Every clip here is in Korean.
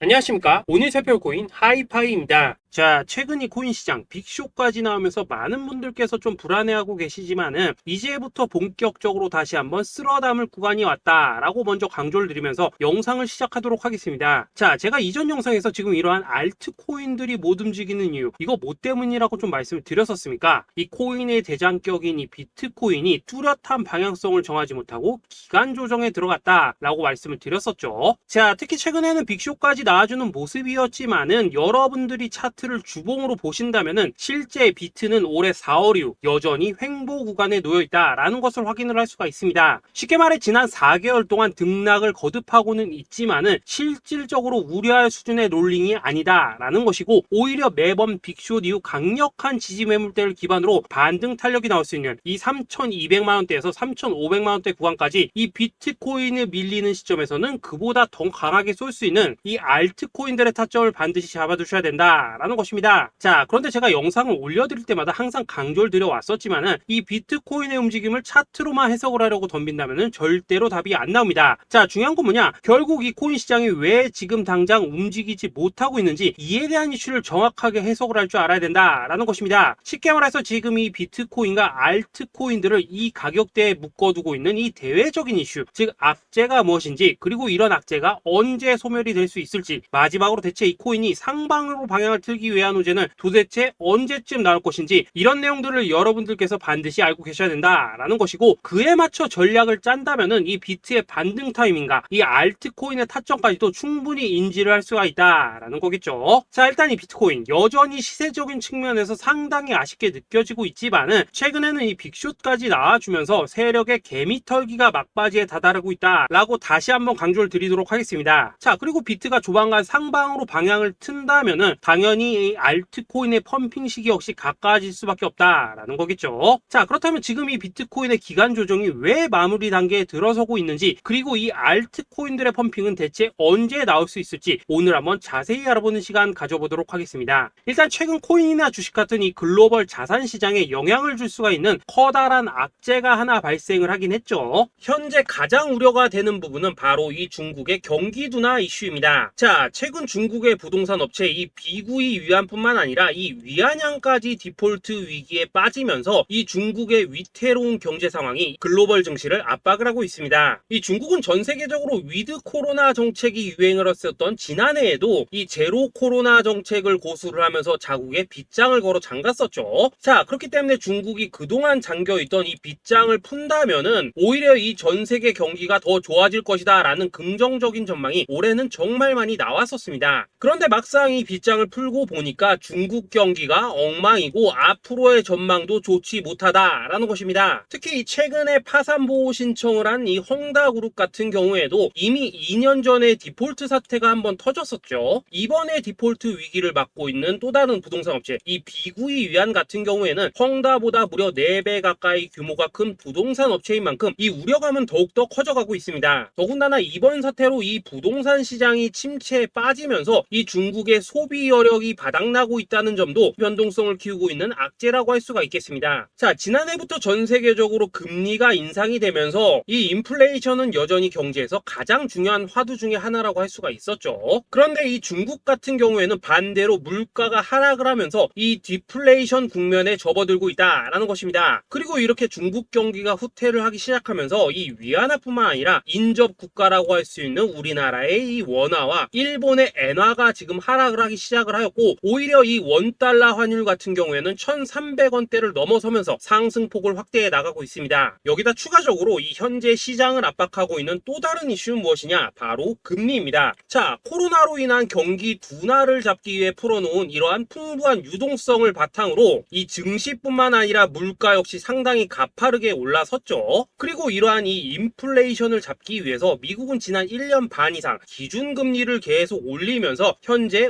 안녕하십니까. 오늘 살펴볼 코인 하이파이입니다. 자, 최근 이 코인 시장 빅쇼까지 나오면서 많은 분들께서 좀 불안해하고 계시지만은 이제부터 본격적으로 다시 한번 쓸어담을 구간이 왔다라고 먼저 강조를 드리면서 영상을 시작하도록 하겠습니다. 자, 제가 이전 영상에서 지금 이러한 알트코인들이 못 움직이는 이유, 이거 뭐 때문이라고 좀 말씀을 드렸었습니까? 이 코인의 대장격인 이 비트코인이 뚜렷한 방향성을 정하지 못하고 기간 조정에 들어갔다라고 말씀을 드렸었죠. 자, 특히 최근에는 빅쇼까지 나와주는 모습이었지만은 여러분들이 차트를 주봉으로 보신다면은 실제 비트는 올해 4월 이후 여전히 횡보 구간에 놓여 있다라는 것을 확인을 할 수가 있습니다. 쉽게 말해 지난 4개월 동안 등락을 거듭하고는 있지만은 실질적으로 우려할 수준의 롤링이 아니다라는 것이고, 오히려 매번 빅쇼 이후 강력한 지지 매물대를 기반으로 반등 탄력이 나올 수 있는 이 3,200만 원대에서 3,500만 원대 구간까지 이 비트코인을 밀리는 시점에서는 그보다 더 강하게 쏠 수 있는 이 알트코인들의 타점을 반드시 잡아두셔야 된다라는 것입니다. 자, 그런데 제가 영상을 올려드릴 때마다 항상 강조를 드려왔었지만은 이 비트코인의 움직임을 차트로만 해석을 하려고 덤빈다면은 절대로 답이 안 나옵니다. 자, 중요한 건 뭐냐? 결국 이 코인 시장이 왜 지금 당장 움직이지 못하고 있는지 이에 대한 이슈를 정확하게 해석을 할 줄 알아야 된다라는 것입니다. 쉽게 말해서 지금 이 비트코인과 알트코인들을 이 가격대에 묶어두고 있는 이 대외적인 이슈, 즉 악재가 무엇인지, 그리고 이런 악재가 언제 소멸이 될 수 있을지, 마지막으로 대체 이 코인이 상방으로 방향을 틀기 위한 호재는 도대체 언제쯤 나올 것인지, 이런 내용들을 여러분들께서 반드시 알고 계셔야 된다라는 것이고, 그에 맞춰 전략을 짠다면은 이 비트의 반등 타이밍과 이 알트코인의 타점까지도 충분히 인지를 할 수가 있다라는 거겠죠. 자, 일단 이 비트코인 여전히 시세적인 측면에서 상당히 아쉽게 느껴지고 있지만은 최근에는 이 빅숏까지 나와주면서 세력의 개미털기가 막바지에 다다르고 있다라고 다시 한번 강조를 드리도록 하겠습니다. 자, 그리고 비트가 조만간 상방으로 방향을 튼다면은 당연히 이 알트코인의 펌핑 시기 역시 가까워질 수밖에 없다라는 거겠죠. 자, 그렇다면 지금 이 비트코인의 기간 조정이 왜 마무리 단계에 들어서고 있는지, 그리고 이 알트코인들의 펌핑은 대체 언제 나올 수 있을지 오늘 한번 자세히 알아보는 시간 가져보도록 하겠습니다. 일단 최근 코인이나 주식 같은 이 글로벌 자산 시장에 영향을 줄 수가 있는 커다란 악재가 하나 발생을 하긴 했죠. 현재 가장 우려가 되는 부분은 바로 이 중국의 경기 둔화 이슈입니다. 자, 최근 중국의 부동산 업체 이 비구이 위안뿐만 아니라 이 위안양까지 디폴트 위기에 빠지면서 이 중국의 위태로운 경제 상황이 글로벌 증시를 압박을 하고 있습니다. 이 중국은 전 세계적으로 위드 코로나 정책이 유행을 했었던 지난해에도 이 제로 코로나 정책을 고수를 하면서 자국에 빗장을 걸어 잠갔었죠. 자, 그렇기 때문에 중국이 그동안 잠겨있던 이 빗장을 푼다면은 오히려 이 전 세계 경기가 더 좋아질 것이다 라는 긍정적인 전망이 올해는 정말 많이 나왔었습니다. 그런데 막상 이 빗장을 풀고 보니까 중국 경기가 엉망이고 앞으로의 전망도 좋지 못하다라는 것입니다. 특히 최근에 파산 보호 신청을 한 이 헝다그룹 같은 경우에도 이미 2년 전에 디폴트 사태가 한번 터졌었죠. 이번에 디폴트 위기를 맞고 있는 또 다른 부동산 업체 이 비구이 위안 같은 경우에는 헝다보다 무려 4배 가까이 규모가 큰 부동산 업체인 만큼 이 우려감은 더욱더 커져가고 있습니다. 더군다나 이번 사태로 이 부동산 시장이 침체에 빠지면서 이 중국의 소비 여력이 바닥나고 있다는 점도 변동성을 키우고 있는 악재라고 할 수가 있겠습니다. 자, 지난해부터 전 세계적으로 금리가 인상이 되면서 이 인플레이션은 여전히 경제에서 가장 중요한 화두 중에 하나라고 할 수가 있었죠. 그런데 이 중국 같은 경우에는 반대로 물가가 하락을 하면서 이 디플레이션 국면에 접어들고 있다라는 것입니다. 그리고 이렇게 중국 경기가 후퇴를 하기 시작하면서 이 위안화뿐만 아니라 인접 국가라고 할 수 있는 우리나라의 이 원화와 일본의 엔화가 지금 하락을 하기 시작을 하였고, 오히려 이 원달러 환율 같은 경우에는 1,300원대를 넘어서면서 상승폭을 확대해 나가고 있습니다. 여기다 추가적으로 이 현재 시장을 압박하고 있는 또 다른 이슈는 무엇이냐? 바로 금리입니다. 자, 코로나로 인한 경기 둔화를 잡기 위해 풀어놓은 이러한 풍부한 유동성을 바탕으로 이 증시뿐만 아니라 물가 역시 상당히 가파르게 올라섰죠. 그리고 이러한 이 인플레이션을 잡기 위해서 미국은 지난 1년 반 이상 기준금리를 계속 올리면서 현재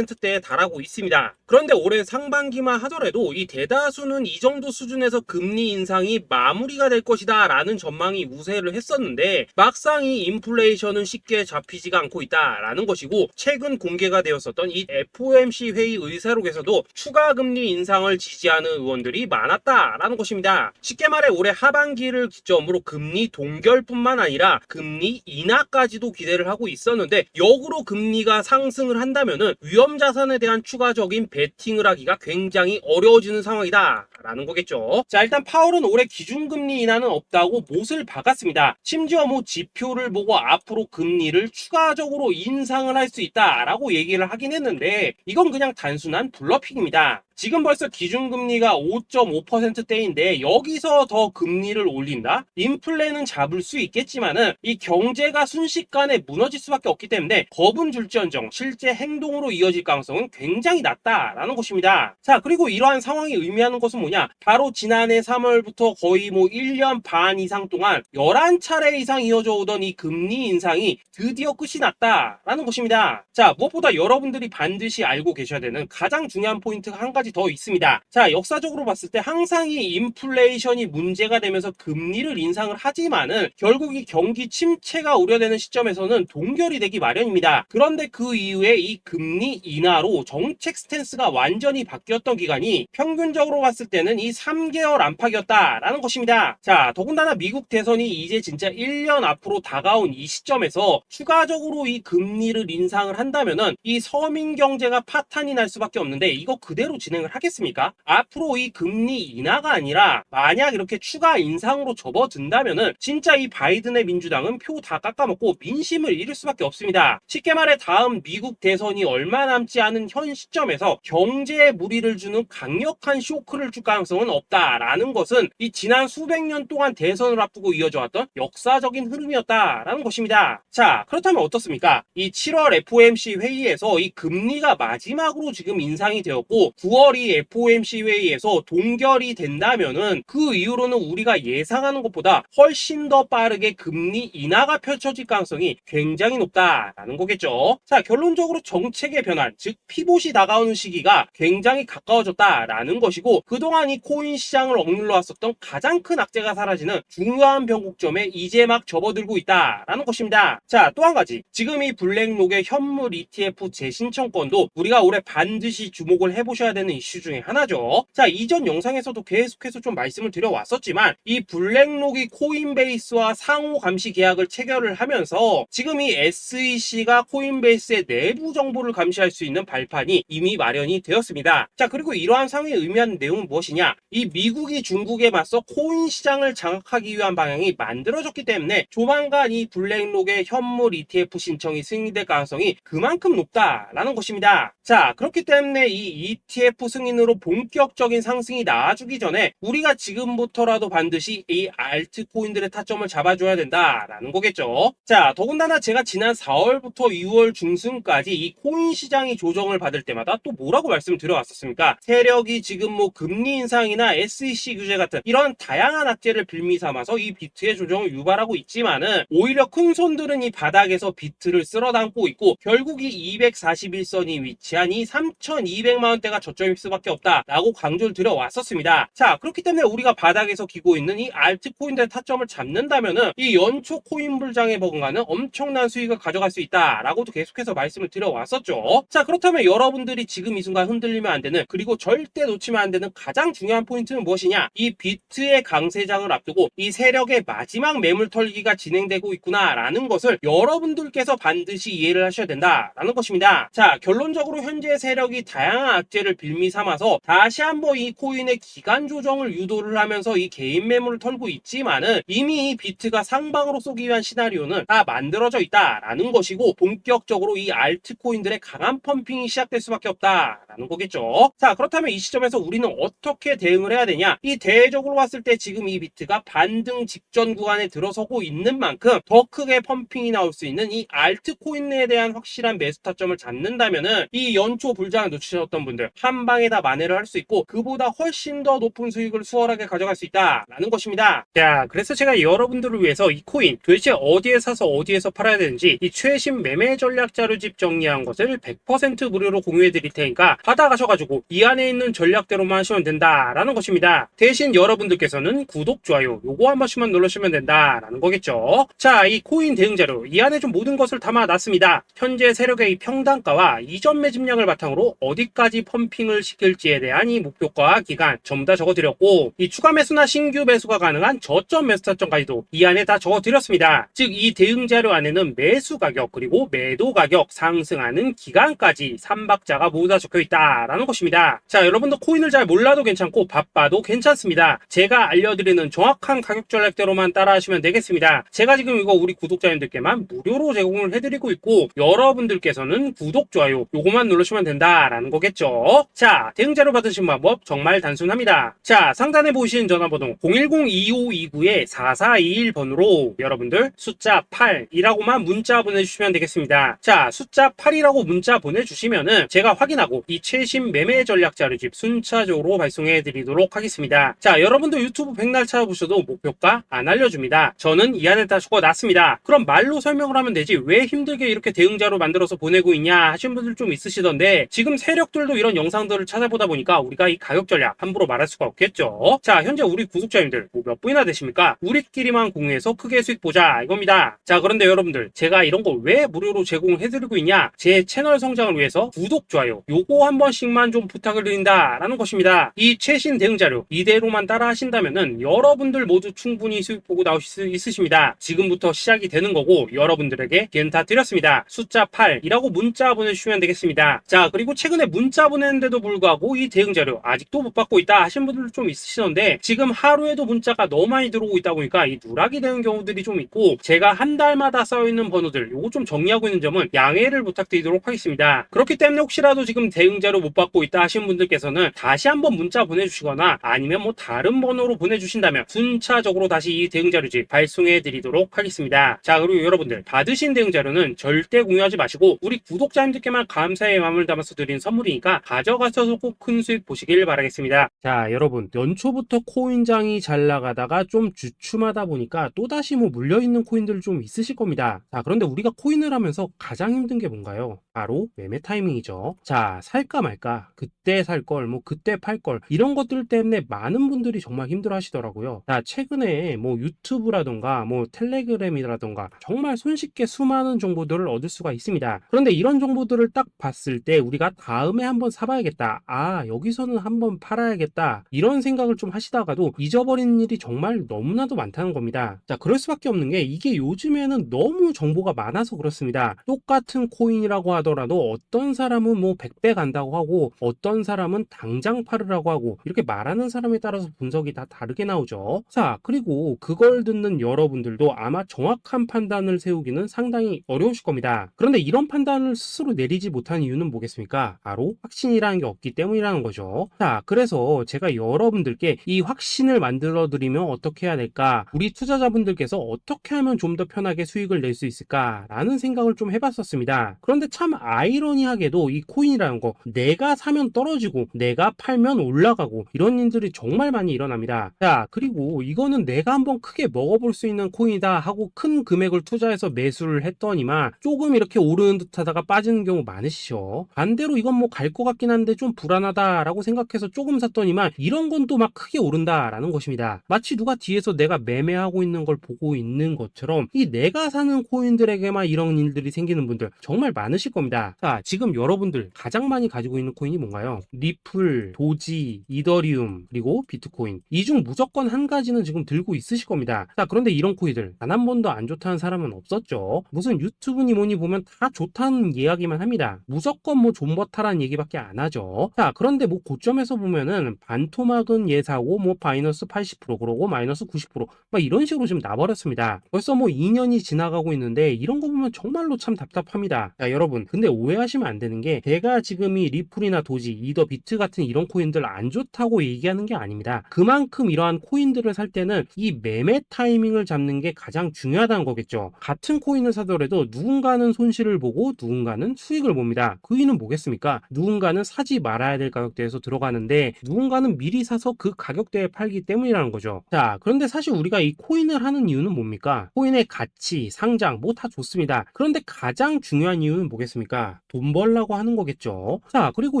10%대에 달하고 있습니다. 그런데 올해 상반기만 하더라도 이 대다수는 이 정도 수준에서 금리 인상이 마무리가 될 것이다 라는 전망이 우세를 했었는데 막상 이 인플레이션은 쉽게 잡히지가 않고 있다라는 것이고, 최근 공개가 되었었던 이 FOMC 회의 의사록에서도 추가 금리 인상을 지지하는 의원들이 많았다라는 것입니다. 쉽게 말해 올해 하반기를 기점으로 금리 동결뿐만 아니라 금리 인하까지도 기대를 하고 있었는데, 역으로 금리가 상승을 한다면은 위험 자산에 대한 추가적인 베팅을 하기가 굉장히 어려워지는 상황이다 라는 거겠죠. 자, 일단 파월은 올해 기준금리 인하는 없다고 못을 박았습니다. 심지어 뭐 지표를 보고 앞으로 금리를 추가적으로 인상을 할 수 있다라고 얘기를 하긴 했는데, 이건 그냥 단순한 블러핑입니다. 지금 벌써 기준금리가 5.5%대인데 여기서 더 금리를 올린다? 인플레는 잡을 수 있겠지만은 이 경제가 순식간에 무너질 수밖에 없기 때문에 겁은 줄지언정 실제 행동으로 이어질 가능성은 굉장히 낮다라는 것입니다. 자, 그리고 이러한 상황이 의미하는 것은 뭐냐? 바로 지난해 3월부터 거의 뭐 1년 반 이상 동안 11차례 이상 이어져 오던 이 금리 인상이 드디어 끝이 났다라는 것입니다. 자, 무엇보다 여러분들이 반드시 알고 계셔야 되는 가장 중요한 포인트가 한 가지 더 있습니다. 자, 역사적으로 봤을 때 항상 이 인플레이션이 문제가 되면서 금리를 인상을 하지만은 결국 이 경기 침체가 우려되는 시점에서는 동결이 되기 마련입니다. 그런데 그 이후에 이 금리 인하로 정책 스탠스가 완전히 바뀌었던 기간이 평균적으로 봤을 때는 이 3개월 안팎이었다라는 것입니다. 자, 더군다나 미국 대선이 이제 진짜 1년 앞으로 다가온 이 시점에서 추가적으로 이 금리를 인상을 한다면은 이 서민 경제가 파탄이 날 수밖에 없는데, 이거 그대로 진행을 하겠습니까? 앞으로 이 금리 인하가 아니라 만약 이렇게 추가 인상으로 접어든다면은 진짜 이 바이든의 민주당은 표 다 깎아먹고 민심을 잃을 수밖에 없습니다. 쉽게 말해 다음 미국 대선이 얼마 남지 않은 현 시점에서 경제에 무리를 주는 강력한 쇼크를 줄 가능성은 없다라는 것은 이 지난 수백 년 동안 대선을 앞두고 이어져 왔던 역사적인 흐름이었다라는 것입니다. 자, 그렇다면 어떻습니까? 이 7월 FOMC 회의에서 이 금리가 마지막으로 지금 인상이 되었고 9월 이 FOMC 회의에서 동결이 된다면은 그 이후로는 우리가 예상하는 것보다 훨씬 더 빠르게 금리 인하가 펼쳐질 가능성이 굉장히 높다라는 거겠죠. 자, 결론적으로 정책의 변환, 즉 피봇이 다가오는 시기가 굉장히 가까워졌다라는 것이고, 그동안 이 코인 시장을 억눌러 왔었던 가장 큰 악재가 사라지는 중요한 변곡점에 이제 막 접어들고 있다라는 것입니다. 자, 또 한 가지, 지금 이 블랙록의 현물 ETF 재신청권도 우리가 올해 반드시 주목을 해보셔야 되는 이슈 중에 하나죠. 자, 이전 영상에서도 계속해서 좀 말씀을 드려왔었지만 이 블랙록이 코인베이스와 상호 감시 계약을 체결을 하면서 지금 이 SEC가 코인베이스의 내부 정보를 감시할 수 있는 발판이 이미 마련이 되었습니다. 자, 그리고 이러한 상황이 의미하는 내용은 무엇이냐? 이 미국이 중국에 맞서 코인 시장을 장악하기 위한 방향이 만들어졌기 때문에 조만간 이 블랙록의 현물 ETF 신청이 승인될 가능성이 그만큼 높다라는 것입니다. 자, 그렇기 때문에 이 ETF 승인으로 본격적인 상승이 나와주기 전에 우리가 지금부터라도 반드시 이 알트코인들의 타점을 잡아줘야 된다라는 거겠죠. 자, 더군다나 제가 지난 4월부터 6월 중순까지 이 코인 시장이 조정을 받을 때마다 또 뭐라고 말씀을 드려왔었습니까? 세력이 지금 뭐 금리 인상이나 SEC 규제 같은 이런 다양한 악재를 빌미 삼아서 이 비트의 조정을 유발하고 있지만은 오히려 큰 손들은 이 바닥에서 비트를 쓸어 담고 있고 결국 이 241선이 위치한 이 3,200만 원대가 저점일 수밖에 없다라고 강조를 드려왔었습니다. 자, 그렇기 때문에 우리가 바닥에서 기고 있는 이 알트코인들의 타점을 잡는다면은 이 연초 코인 불장에 버금가는 엄청난 수익을 가져갈 수 있다라고도 계속해서 말씀을 드려왔었죠. 자, 그렇다면 여러분들이 지금 이 순간 흔들리면 안 되는, 그리고 절대 놓치면 안 되는 가장 중요한 포인트는 무엇이냐? 이 비트의 강세장을 앞두고 이 세력의 마지막 매물 털기가 진행되고 있구나라는 것을 여러분들께서 반드시 이해를 하셔야 된다라는 것입니다. 자, 결론적으로 현재 세력이 다양한 악재를 빌미 삼아서 다시 한번 이 코인의 기간 조정을 유도를 하면서 이 개인 매물을 털고 있지만은 이미 이 비트가 상방으로 쏘기 위한 시나리오는 다 만들어져 있다라는 것이고, 본격적으로 이 알트코인들의 강한 펌핑이 시작될 수밖에 없다라는 거겠죠. 자, 그렇다면 이 시점에서 우리는 어떻게 대응을 해야 되냐? 이 대외적으로 봤을 때 지금 이 비트가 반등 직전 구간에 들어서고 있는 만큼 더 크게 펌핑이 나올 수 있는 이 알트코인에 대한 확실한 매수 타점을 잡는다면은 이 연초 불장을 놓치셨던 분들 한 방에 다 만회를 할 수 있고 그보다 훨씬 더 높은 수익을 수월하게 가져갈 수 있다라는 것입니다. 자, 그래서 제가 여러분들을 위해서 이 코인 도대체 어디에 사서 어디에서 팔아야 되는지 이 최신 매매 전략 자료집 정리한 것을 100% 무료로 공유해 드릴 테니까 받아가셔가지고 이 안에 있는 전략대로만 하시면 된다라는 것입니다. 대신 여러분들께서는 구독, 좋아요 요거 한 번씩만 눌러주시면 된다라는 거겠죠. 자, 이 코인 대응 자료 이 안에 좀 모든 것을 담아놨습니다. 현재 세력의 이 평단가와 이전 매집량을 바탕으로 어디까지 펌핑을 시킬지에 대한 이 목표가 기간 전부 다 적어드렸고, 이 추가 매수나 신규 매수가 가능한 저점 매수 타점까지도 이 안에 다 적어드렸습니다. 즉 이 대응 자료 안에는 매수 가격 그리고 매도 가격, 상승하는 기간까지 3박자가 모두 다 적혀있다라는 것입니다. 자, 여러분도 코인을 잘 몰라도 괜찮고 바빠도 괜찮습니다. 제가 알려드리는 정확한 가격 전략대로만 따라하시면 되겠습니다. 제가 지금 이거 우리 구독자님들께만 무료로 제공을 해드리고 있고, 여러분들께서는 구독, 좋아요 요거만 누르시면 된다라는 거겠죠. 자, 대응 자료 받으신 방법 정말 단순합니다. 자, 상단에 보이시는 전화번호 010-2529-4421번으로 여러분들 숫자 8이라고만 문자 보내주시면 되겠습니다. 자, 숫자 8이라고 문자 보내주시면은 제가 확인하고 이 최신 매매 전략 자료집 순차적으로 발송해 드리도록 하겠습니다. 자, 여러분도 유튜브 백날 찾아보셔도 목표가 안 알려줍니다. 저는 이 안에 다 적어놨습니다. 그럼 말로 설명을 하면 되지 왜 힘들게 이렇게 대응 자료 만들어서 보내고 있냐 하시는 분들 좀 있으시던데, 지금 세력들도 이런 영상들을 찾아보다 보니까 우리가 이 가격 전략 함부로 말할 수가 없겠죠. 자, 현재 우리 구독자님들 몇 분이나 되십니까? 우리끼리만 공유해서 크게 수익 보자 이겁니다. 자, 그런데 여러분들 제가 이런 거 왜 무료로 제공해드리고 있냐, 제 채널 성장을 위해서 구독, 좋아요 요거 한 번씩만 좀 부탁을 드린다라는 것입니다. 이 최신 대응 자료 이대로만 따라 하신다면은 여러분들 모두 충분히 수익 보고 나오실 수 있으십니다. 지금부터 시작이 되는 거고 여러분들에게 기회는 다 드렸습니다. 숫자 8이라고 문자 보내주시면 되겠습니다. 자, 그리고 최근에 문자 보냈는데도 불구하고 이 대응 자료 아직도 못 받고 있다 하신 분들 좀 있으시던데, 지금 하루에도 문자가 너무 많이 들어오고 있다 보니까 이 누락이 되는 경우들이 좀 있고, 제가 한 달마다 써있는 번호들 요거 좀 정리하고 있는 점은 양해를 부탁드리도록 하겠습니다. 그렇기 때문에 혹시라도 지금 대응 자료 못 받고 있다 하신 분들께서는 다시 한번 문자 보내주시거나 아니면 뭐 다른 번호로 보내주신다면 순차적으로 다시 이 대응 자료집 발송해 드리도록 하겠습니다. 자, 그리고 여러분들 받으신 대응 자료는 절대 공유하지 마시고 우리 구독자님들께만 감사의 마음을 담아서 드린 선물이니까 가져가셔서 꼭 큰 수익 보시길 바라겠습니다. 자, 여러분 연초부터 코인장이 잘 나가다가 좀 주춤하다 보니까 또다시 뭐 물려있는 코인들 좀 있으실 겁니다. 자, 그런데 우리가 코인을 하면서 가장 힘든 게 뭔가요? 바로 매매 타이밍이죠. 자, 살까 말까, 그때 살 걸, 뭐 그때 팔 걸, 이런 것들 때문에 많은 분들이 정말 힘들어 하시더라고요. 자, 최근에 뭐 유튜브라던가 뭐 텔레그램이라던가 정말 손쉽게 수많은 정보들을 얻을 수가 있습니다. 그런데 이런 정보들을 딱 봤을 때 우리가 다음에 한번 사봐야겠다, 아 여기서는 한번 팔아야겠다, 이런 생각을 좀 하시다가도 잊어버리는 일이 정말 너무나도 많다는 겁니다. 자, 그럴 수밖에 없는 게 이게 요즘에는 너무 정보가 많아서 그렇습니다. 똑같은 코인이라고 하더라도 어떤 사람은 뭐 100배 간다고 하고 어떤 사람은 당장 팔으라고 하고, 이렇게 말하는 사람에 따라서 분석이 다 다르게 나오죠. 자, 그리고 그걸 듣는 여러분들도 아마 정확한 판단을 세우기는 상당히 어려우실 겁니다. 그런데 이런 판단을 스스로 내리지 못한 이유는 뭐겠습니까? 바로 확신이라는 게 없기 때문이라는 거죠. 자, 그래서 제가 여러분들께 이 확신을 만들어 드리면 어떻게 해야 될까, 우리 투자자분들께서 어떻게 하면 좀 더 편하게 수익을 낼 수 있을까 라는 생각을 좀 해봤었습니다. 그런데 참 아이러니하게도 이 코인이라는 거 내가 사면 떨어지고 내가 팔면 올라가고 이런 일들이 정말 많이 일어납니다. 자, 그리고 이거는 내가 한번 크게 먹어볼 수 있는 코인이다 하고 큰 금액을 투자해서 매수를 했더니만 조금 이렇게 오르는 듯 하다가 빠지는 경우 많으시죠. 반대로 이건 뭐 갈 것 같긴 한데 좀 불안하다 라고 생각해서 조금 샀더니만 이런 건 또 막 크게 오른다 라는 것입니다. 마치 누가 뒤에서 내가 매매하고 있는 걸 보고 있는 것처럼 이 내가 사는 코인들에게만 이런 일들이 생기는 분들 정말 많으실 겁니다. 자, 지금 여러분들 가장 많이 가지고 있는 코인이 뭔가요? 리플, 도지, 이더리움, 그리고 비트코인. 이 중 무조건 한 가지는 지금 들고 있으실 겁니다. 자, 그런데 이런 코인들 단 한 번도 안 좋다는 사람은 없었죠. 무슨 유튜브니 뭐니 보면 다 좋다는 이야기만 합니다. 무조건 뭐 존버타라는 얘기밖에 안 하죠. 자, 그런데 뭐 고점에서 보면은 반토막은 예사고 뭐 마이너스 80% 그러고 마이너스 90%막 이런 식으로 지금 나버렸습니다. 벌써 뭐 2년이 지나가고 있는데 이런 거 보면 정말로 참 답답합니다. 자, 여러분 근데 오해하시면 안 되는 게 제가 지금 이 리플이나 도지, 이더, 비트 같은 이런 코인들 안 좋다고 얘기하는 게 아닙니다. 그만큼 이러한 코인들을 살 때는 이 매매 타이밍을 잡는 게 가장 중요하다는 거겠죠. 같은 코인을 사더라도 누군가는 손실을 보고 누군가는 수익을 봅니다. 그 이유는 뭐겠습니까? 누군가는 사지 말아야 될 가격대에서 들어가는데 누군가는 미리 사서 그 가격대에 팔기 때문이라는 거죠. 자, 그런데 사실 우리가 이 코인을 하는 이유는 뭡니까? 코인의 가치, 상장 뭐 다 좋습니다. 그런데 가장 중요한 이유는 뭐겠습니까? 돈 벌라고 하는 거겠죠. 자, 그리고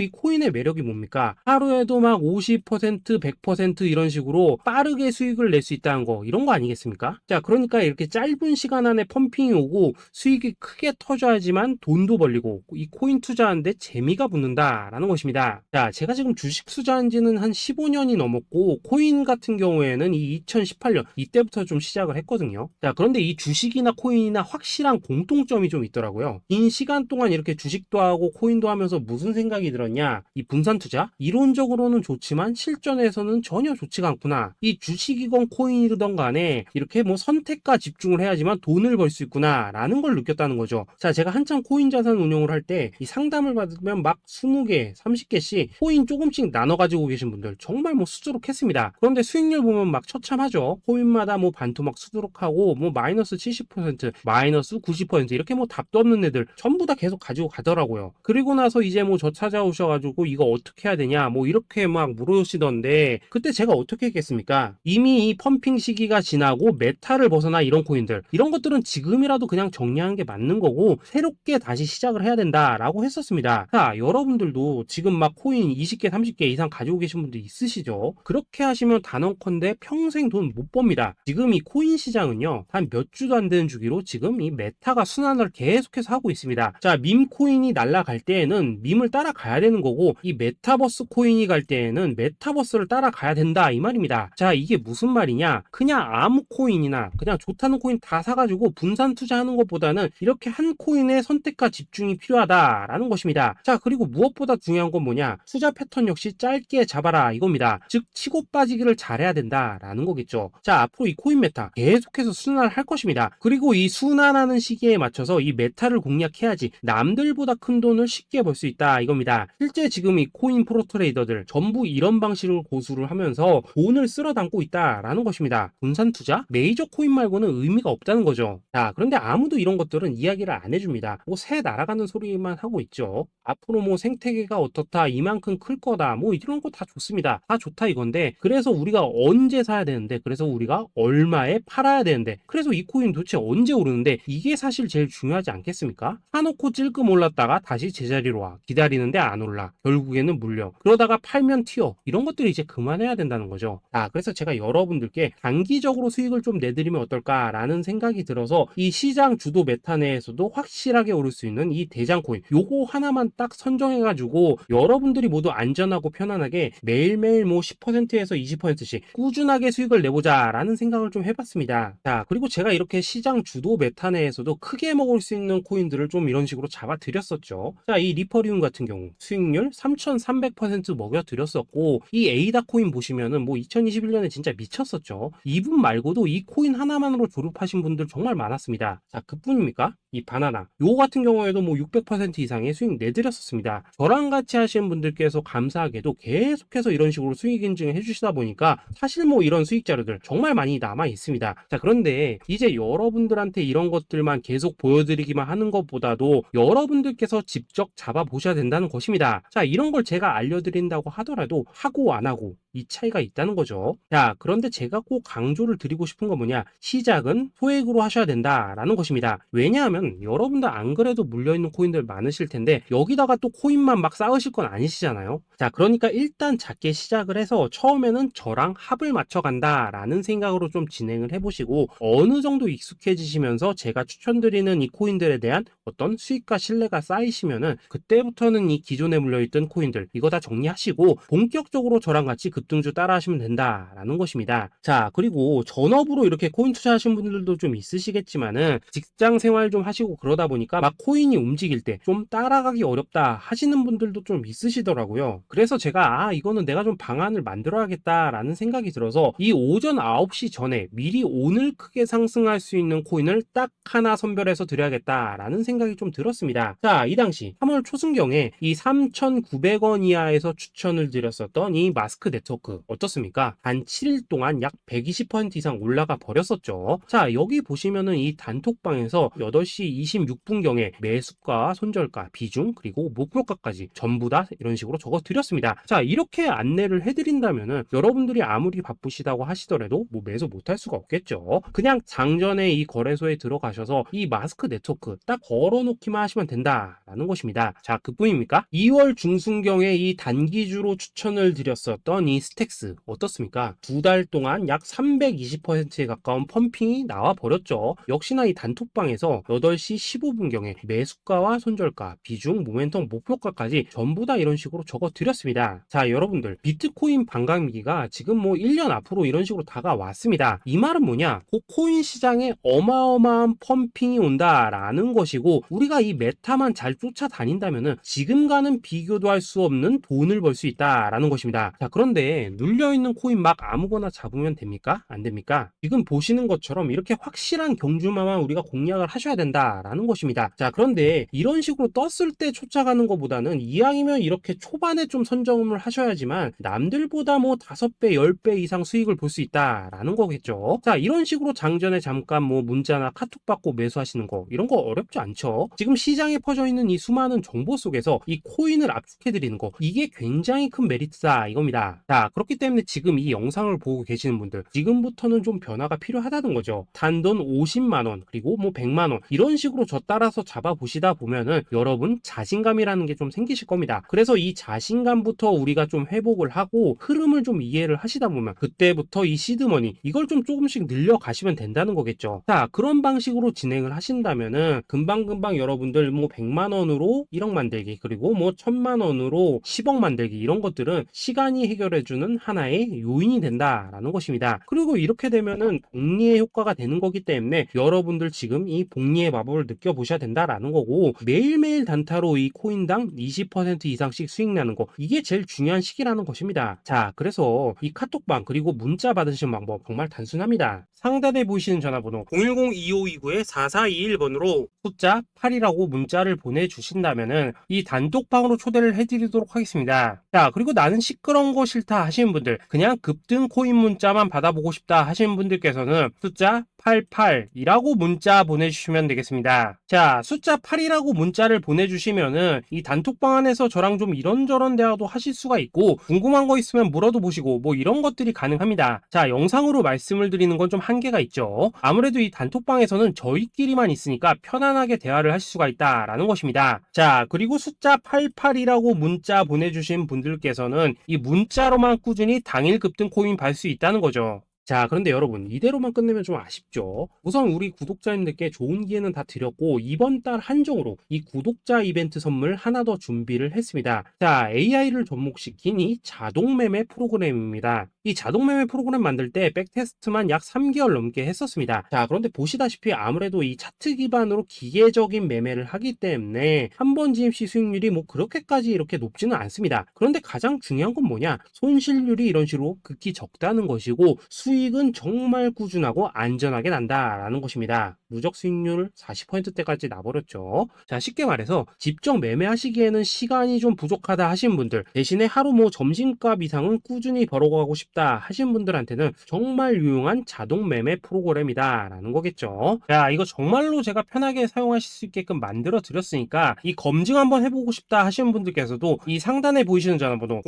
이 코인의 매력이 뭡니까? 하루에도 막 50%, 100% 이런 식으로 빠르게 수익을 낼 수 있다는 거, 이런 거 아니겠습니까? 자, 그러니까 이렇게 짧은 시간 안에 펌핑이 오고 수익이 크게 터져야지만 돈도 벌리고 이 코인 투자하는데 재미가 붙는다라는 것입니다. 자, 제가 지금 주식 투자한 지는 한 15년이 넘었고 코인 같은 경우에는 이 2018년 이때부터 좀 시작을 했거든요. 자, 그런데 이 주식이나 코인이나 확실한 공통점이 좀 있더라고요. 긴 시간 동안 이렇게 주식도 하고 코인도 하면서 무슨 생각이 들었냐? 이 분산 투자? 이론적으로는 좋지만 실전에서는 전혀 좋지가 않구나. 이 주식이건 코인이든 간에 이렇게 뭐 선택과 집중을 해야지만 돈을 벌 수 있구나 라는 걸 느꼈다는 거죠. 자, 제가 한창 코인 자산 운용을 할 때 이 상담을 받으면 막 20개, 30개씩 코인 조금씩 나눠 가지고 계신 분들 정말 뭐 수두룩했습니다. 그런데 수익률 보면 막 처참하죠. 코인마다 뭐 반토막 수두룩하고 뭐 마이너스 70%, 마이너스 90% 이렇게 뭐 답도 없는 애들 전부 다 계속 가지고 가더라고요. 그리고 나서 이제 뭐 저 찾아오셔가지고 이거 어떻게 해야 되냐 뭐 이렇게 막 물으시던데 그때 제가 어떻게 했겠습니까? 이미 이 펌핑 시기가 지나고 메타를 벗어나 이런 코인들 이런 것들은 지금이라도 그냥 정리하는 게 맞는 거고 새롭게 다시 시작을 해야 된다라고 했었습니다. 자, 여러분들도 지금 막 코인 20개, 30개 이상 가지고 계신 분들 있으시죠? 그렇게 하시면 단언컨대 평생 돈 못 법니다. 지금 이 코인 시장은요 한 몇 주도 안 되는 주기로 지금 이 메타가 순환을 계속해서 하고 있습니다. 자, 밈 코인이 날아갈 때에는 밈을 따라가야 되는 거고 이 메타버스 코인이 갈 때에는 메타버스를 따라가야 된다 이 말입니다. 자, 이게 무슨 말이냐? 그냥 아무 코인이나 그냥 좋다는 코인 다 사가지고 분산 투자하는 것보다는 이렇게 한 코인에 선택과 집중이 필요하다라는 것입니다. 자, 그리고 무엇보다 중요한 건 뭐냐? 투자 패턴 역시 짧게 잡아라 이겁니다. 즉 치고 빠지기를 잘해야 된다라는 거겠죠. 자, 앞으로 이 코인 메타 계속해서 순환을 할 것입니다. 그리고 이 순환하는 시기에 맞춰서 이 메타를 공략해야지 남들보다 큰 돈을 쉽게 벌 수 있다 이겁니다. 실제 지금 이 코인 프로 트레이더들 전부 이런 방식으로 고수를 하면서 돈을 쓸어 담고 있다라는 것입니다. 분산 투자? 메이저 코인 말고는 의미가 없다는 거죠. 자, 그런데 아무도 이런 것들은 이야기를 안 해줍니다. 뭐 새 날아가는 소리만 하고 있죠. 앞으로 뭐 생태계가 어떻다, 이만큼 클 거다, 뭐 이런 거 다 좋습니다. 다 좋다 이건데 그래서 우리가 언제 사야 되는데 그래서 우리가 얼마에 팔아야 되는데 그래서 이 코인 도대체 언제 오르는데 이게 사실 제일 중요하지 않겠습니까? 사놓고 찔끔 올랐다가 다시 제자리로 와 기다리는데 안 올라 결국에는 물려 그러다가 팔면 튀어 이런 것들이 이제 그만해야 된다는 거죠. 그래서 제가 여러분들께 단기적으로 수익을 좀 내드리면 어떨까라는 생각이 들어서 이 시장 주도 메타 내에서도 확실하게 오를 수 있는 이 대장 코인 요거 하나만 딱 선정해가지고 여러분들이 모두 안전하고 편안하게 매일매일 뭐 10%에서 20%씩 꾸준하게 수익을 내보자 라는 생각을 좀 해봤습니다. 자, 그리고 제가 이렇게 시장 주도 메타 내에서도 크게 먹을 수 있는 코인들을 좀 이런 식으로 잡아드렸었죠. 자, 이 리퍼리움 같은 경우 수익률 3300% 먹여드렸었고 이 에이다 코인 보시면은 뭐 2021년에 진짜 미쳤었죠. 이분 말고도 이 코인 하나만으로 졸업하신 분들 정말 많았습니다. 자, 그뿐입니까? 이 바나나 요 같은 경우에도 뭐 600% 이상의 수익 내드렸었습니다. 저랑 같이 하시는 분들께서 감사하게도 계속해서 이런 식으로 수익 인증을 해주시다 보니까 사실 뭐 이런 수익 자료들 정말 많이 남아 있습니다. 자, 그런데 이제 여러분들한테 이런 것들만 계속 보여드리기만 하는 것보다도 여러분들께서 직접 잡아보셔야 된다는 것입니다. 자, 이런 걸 제가 알려드린다고 하더라도 하고 안 하고 이 차이가 있다는 거죠. 자, 그런데 제가 꼭 강조를 드리고 싶은 건 뭐냐? 시작은 소액으로 하셔야 된다라는 것입니다. 왜냐하면 여러분들 안 그래도 물려있는 코인들 많으실 텐데 여기다가 또 코인만 막 쌓으실 건 아니시잖아요. 자, 그러니까 일단 작게 시작을 해서 처음에는 저랑 합을 맞춰 간다라는 생각으로 좀 진행을 해보시고 어느 정도 익숙해지시면서 제가 추천드리는 이 코인들에 대한 어떤 수익과 신뢰가 쌓이시면은 그때부터는 이 기존에 물려있던 코인들 이거 다 정리하시고 본격적으로 저랑 같이 급등주 따라 하시면 된다라는 것입니다. 자, 그리고 전업으로 이렇게 코인 투자하신 분들도 좀 있으시겠지만은 직장 생활 좀 하시고 그러다 보니까 막 코인이 움직일 때 좀 따라가기 어렵다 하시는 분들도 좀 있으시더라고요. 그래서 제가 이거는 내가 좀 방안을 만들어야겠다라는 생각이 들어서 이 오전 9시 전에 미리 오늘 크게 상승할 수 있는 코인을 딱 하나 선별해서 드려야겠다라는 생각이 좀 들었습니다. 자, 이 당시 3월 초순경에 이 3,900원 이하에서 추천을 드렸었던 이 마스크 네트워크 어떻습니까? 단 7일 동안 약 120% 이상 올라가 버렸었죠. 자, 여기 보시면은 이 단톡방에서 8시 26분경에 매수가, 손절가, 비중, 그리고 목표가까지 전부 다 이런 식으로 적어 드렸습니다. 자, 이렇게 안내를 해드린다면은 여러분들이 아무리 바쁘시다고 하시더라도 뭐 매수 못할 수가 없겠죠. 그냥 장전에 이 거래소에 들어가셔서 이 마스크 네트워크 딱 걸어놓기만 하시면 된다 된다라는 것입니다. 자, 그뿐입니까? 2월 중순경에 이 단기주로 추천을 드렸었던 이 스택스 어떻습니까? 두 달 동안 약 320%에 가까운 펌핑이 나와 버렸죠. 역시나 이 단톡방에서 8시 15분경에 매수가와 손절가, 비중, 모멘텀, 목표가까지 전부 다 이런 식으로 적어 드렸습니다. 자, 여러분들 비트코인 반감기가 지금 뭐 1년 앞으로 이런 식으로 다가왔습니다. 이 말은 뭐냐? 그 코인 시장에 어마어마한 펌핑이 온다라는 것이고, 우리가 이 메타만 잘 쫓아다닌다면은 지금과는 비교도 할 수 없는 돈을 벌 수 있다라는 것입니다. 자, 그런데 눌려있는 코인 막 아무거나 잡으면 됩니까? 안 됩니까? 지금 보시는 것처럼 이렇게 확실한 경주마만 우리가 공략을 하셔야 된다라는 것입니다. 자, 그런데 이런 식으로 떴을 때 쫓아가는 것보다는 이왕이면 이렇게 초반에 좀 선점을 하셔야지만 남들보다 뭐 5배, 10배 이상 수익을 볼 수 있다라는 거겠죠. 자, 이런 식으로 장전에 잠깐 뭐 문자나 카톡 받고 매수하시는 거, 이런 거 어렵지 않죠. 지금 시장에 퍼져 있는 이 수많은 정보 속에서 이 코인을 압축해 드리는 거, 이게 굉장히 큰 메리트다 이겁니다. 자, 그렇기 때문에 지금 이 영상을 보고 계시는 분들, 지금부터는 좀 변화가 필요하다는 거죠. 단돈 50만원 그리고 뭐 100만원 이런 식으로 저 따라서 잡아보시다 보면은 여러분 자신감이라는 게 좀 생기실 겁니다. 그래서 이 자신감부터 우리가 좀 회복을 하고 흐름을 좀 이해를 하시다 보면 그때부터 이 시드머니 이걸 좀 조금씩 늘려가시면 된다는 거겠죠. 자, 그런 방식으로 진행을 하신다면은 금방금방 여러분들 뭐 100만원으로 1억 만들기, 그리고 뭐 1000만원으로 10억 만들기, 이런 것들은 시간이 해결해주는 하나의 요인이 된다라는 것입니다. 그리고 이렇게 되면은 복리의 효과가 되는 거기 때문에 여러분들 지금 이 복리의 마법을 느껴보셔야 된다라는 거고, 매일매일 단타로 이 코인당 20% 이상씩 수익 나는 거, 이게 제일 중요한 시기라는 것입니다. 자, 그래서 이 카톡방 그리고 문자 받으시는 방법 정말 단순합니다. 상단에 보이시는 전화번호 010-2529-4421번으로 숫자 8이라고 문자를 보내주신다면은 이 단톡방으로 초대를 해드리도록 하겠습니다. 자, 그리고 나는 시끄러운 거 싫다 하시는 분들, 그냥 급등 코인 문자만 받아보고 싶다 하시는 분들께서는 숫자 88이라고 문자 보내주시면 되겠습니다. 자, 숫자 8이라고 문자를 보내주시면은 이 단톡방 안에서 저랑 좀 이런저런 대화도 하실 수가 있고, 궁금한 거 있으면 물어도 보시고 뭐 이런 것들이 가능합니다. 자, 영상으로 말씀을 드리는 건 좀 한계가 있죠. 아무래도 이 단톡방에서는 저희끼리만 있으니까 편안하게 대화를 하실 수가 있다라는 것입니다. 자, 그리고 숫자 88이라고 문자 보내주신 분들께서는 이 문자로만 꾸준히 당일 급등 코인 받을 수 있다는 거죠. 자, 그런데 여러분 이대로만 끝내면 좀 아쉽죠. 우선 우리 구독자님들께 좋은 기회는 다 드렸고, 이번 달 한정으로 이 구독자 이벤트 선물 하나 더 준비를 했습니다. 자, AI를 접목시킨 이 자동 매매 프로그램입니다. 이 자동 매매 프로그램 만들 때 백테스트만 약 3개월 넘게 했었습니다. 자, 그런데 보시다시피 아무래도 이 차트 기반으로 기계적인 매매를 하기 때문에 한 번 진입 시 수익률이 뭐 그렇게까지 이렇게 높지는 않습니다. 그런데 가장 중요한 건 뭐냐? 손실률이 이런 식으로 극히 적다는 것이고, 수익은 정말 꾸준하고 안전하게 난다라는 것입니다. 누적 수익률 40%대까지 나버렸죠. 자, 쉽게 말해서 직접 매매하시기에는 시간이 좀 부족하다 하신 분들, 대신에 하루 뭐 점심값 이상은 꾸준히 벌어가고 싶다 하신 분들한테는 정말 유용한 자동 매매 프로그램이다 라는 거겠죠. 자, 이거 정말로 제가 편하게 사용하실 수 있게끔 만들어 드렸으니까 이 검증 한번 해보고 싶다 하시는 분들께서도 이 상단에 보이시는 전화번호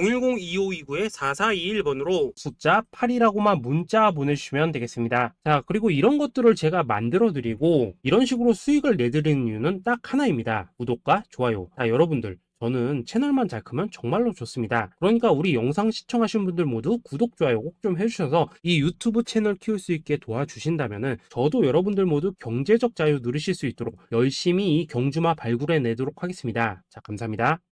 010-2529-4421번으로 숫자 8이라고만 문자 보내주시면 되겠습니다. 자, 그리고 이런 것들을 제가 만들어 드리고 이런 식으로 수익을 내드리는 이유는 딱 하나입니다. 구독과 좋아요. 자, 여러분들 저는 채널만 잘 크면 정말로 좋습니다. 그러니까 우리 영상 시청하신 분들 모두 구독, 좋아요 꼭 좀 해주셔서 이 유튜브 채널 키울 수 있게 도와주신다면은 저도 여러분들 모두 경제적 자유 누리실 수 있도록 열심히 이 경주마 발굴해 내도록 하겠습니다. 자, 감사합니다.